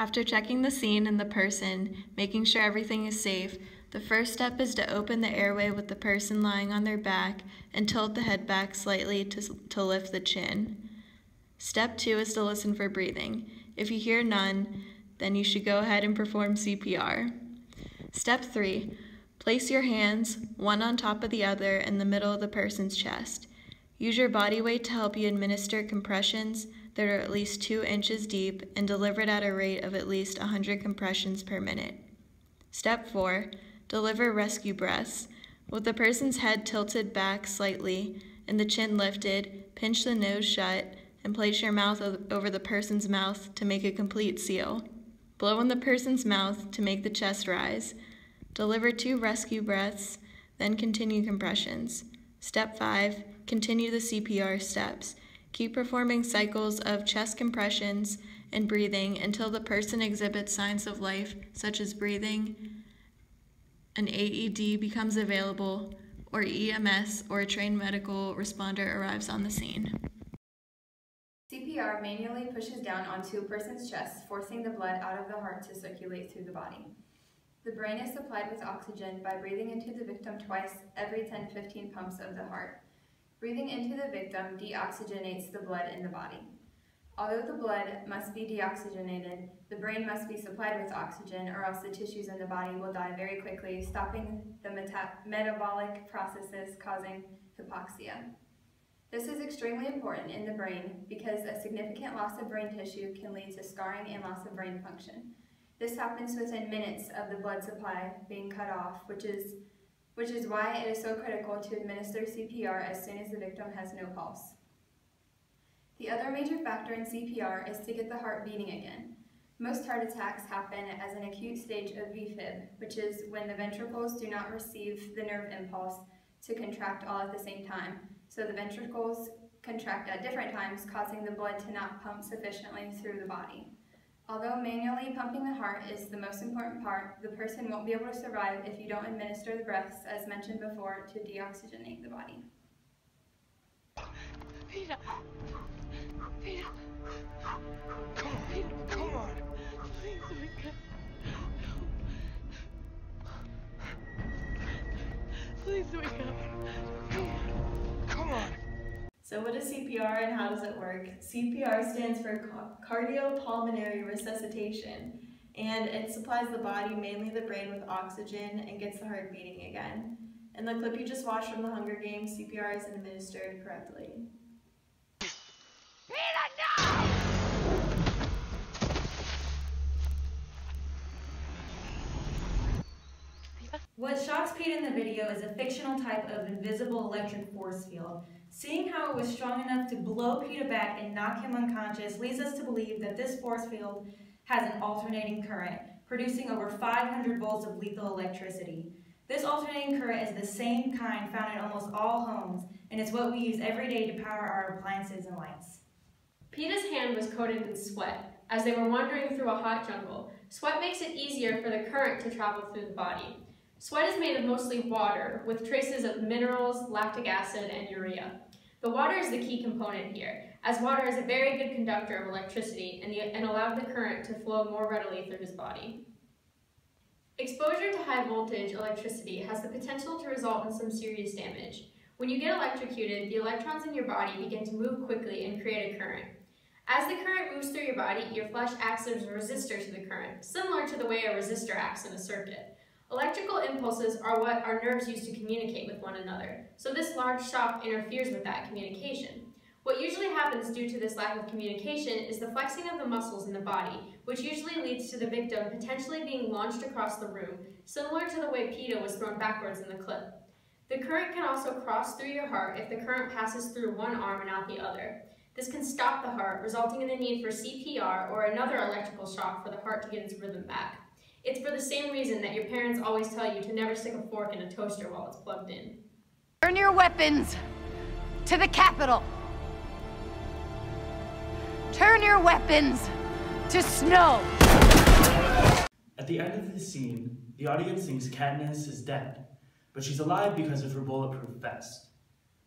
After checking the scene and the person, making sure everything is safe, the first step is to open the airway with the person lying on their back and tilt the head back slightly to lift the chin. Step 2 is to listen for breathing. If you hear none, then you should go ahead and perform CPR. Step 3, place your hands, one on top of the other, in the middle of the person's chest. Use your body weight to help you administer compressions that are at least 2 inches deep and delivered at a rate of at least 100 compressions per minute. Step 4, deliver rescue breaths. With the person's head tilted back slightly and the chin lifted, pinch the nose shut and place your mouth over the person's mouth to make a complete seal. Blow in the person's mouth to make the chest rise. Deliver 2 rescue breaths, then continue compressions. Step 5, continue the CPR steps. Keep performing cycles of chest compressions and breathing until the person exhibits signs of life, such as breathing, an AED becomes available, or EMS or a trained medical responder arrives on the scene. CPR manually pushes down onto a person's chest, forcing the blood out of the heart to circulate through the body. The brain is supplied with oxygen by breathing into the victim twice every 10-15 pumps of the heart. Breathing into the victim deoxygenates the blood in the body. Although the blood must be deoxygenated, the brain must be supplied with oxygen or else the tissues in the body will die very quickly, stopping the metabolic processes causing hypoxia. This is extremely important in the brain because a significant loss of brain tissue can lead to scarring and loss of brain function. This happens within minutes of the blood supply being cut off, which is why it is so critical to administer CPR as soon as the victim has no pulse. The other major factor in CPR is to get the heart beating again. Most heart attacks happen as an acute stage of VFib, which is when the ventricles do not receive the nerve impulse to contract all at the same time. So the ventricles contract at different times, causing the blood to not pump sufficiently through the body. Although manually pumping the heart is the most important part, the person won't be able to survive if you don't administer the breaths, as mentioned before, to deoxygenate the body. Peter! Peter! Come on! Peter, come on! Please wake up! Please wake up! Come on! So what is CPR and how does it work? CPR stands for cardiopulmonary resuscitation, and it supplies the body, mainly the brain, with oxygen and gets the heart beating again. In the clip you just watched from the Hunger Games, CPR is administered correctly. Peter, no! What shocks Pete in the video is a fictional type of invisible electric force field. Seeing how it was strong enough to blow Peter back and knock him unconscious leads us to believe that this force field has an alternating current, producing over 500 volts of lethal electricity. This alternating current is the same kind found in almost all homes, and it's what we use every day to power our appliances and lights. Peter's hand was coated in sweat as they were wandering through a hot jungle. Sweat makes it easier for the current to travel through the body. Sweat is made of mostly water, with traces of minerals, lactic acid, and urea. The water is the key component here, as water is a very good conductor of electricity and allowed the current to flow more readily through his body. Exposure to high voltage electricity has the potential to result in some serious damage. When you get electrocuted, the electrons in your body begin to move quickly and create a current. As the current moves through your body, your flesh acts as a resistor to the current, similar to the way a resistor acts in a circuit. Electrical impulses are what our nerves use to communicate with one another, so this large shock interferes with that communication. What usually happens due to this lack of communication is the flexing of the muscles in the body, which usually leads to the victim potentially being launched across the room, similar to the way Peter was thrown backwards in the clip. The current can also cross through your heart if the current passes through one arm and out the other. This can stop the heart, resulting in the need for CPR or another electrical shock for the heart to get its rhythm back. It's for the same reason that your parents always tell you to never stick a fork in a toaster while it's plugged in. Turn your weapons to the Capitol. Turn your weapons to snow. At the end of the scene, the audience thinks Katniss is dead, but she's alive because of her bulletproof vest.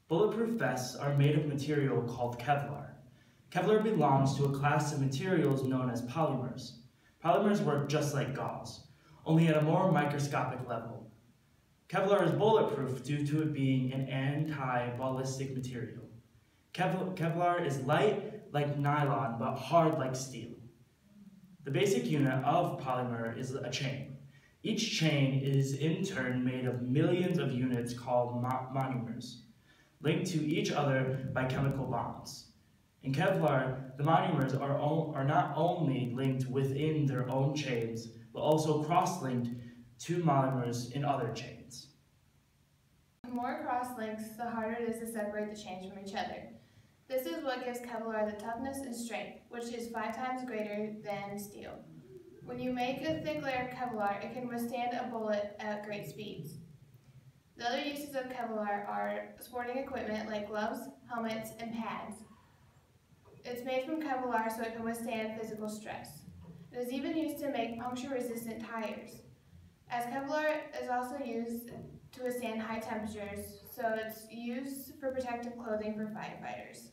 Bulletproof vests are made of material called Kevlar. Kevlar belongs to a class of materials known as polymers. Polymers work just like gauze, only at a more microscopic level. Kevlar is bulletproof due to it being an anti-ballistic material. Kevlar is light like nylon, but hard like steel. The basic unit of polymer is a chain. Each chain is in turn made of millions of units called monomers, linked to each other by chemical bonds. In Kevlar, the monomers are not only linked within their own chains, but also cross-linked to monomers in other chains. The more cross-links, the harder it is to separate the chains from each other. This is what gives Kevlar the toughness and strength, which is 5 times greater than steel. When you make a thick layer of Kevlar, it can withstand a bullet at great speeds. The other uses of Kevlar are sporting equipment like gloves, helmets, and pads. It's made from Kevlar so it can withstand physical stress. It is even used to make puncture-resistant tires. As Kevlar is also used to withstand high temperatures, so it's used for protective clothing for firefighters.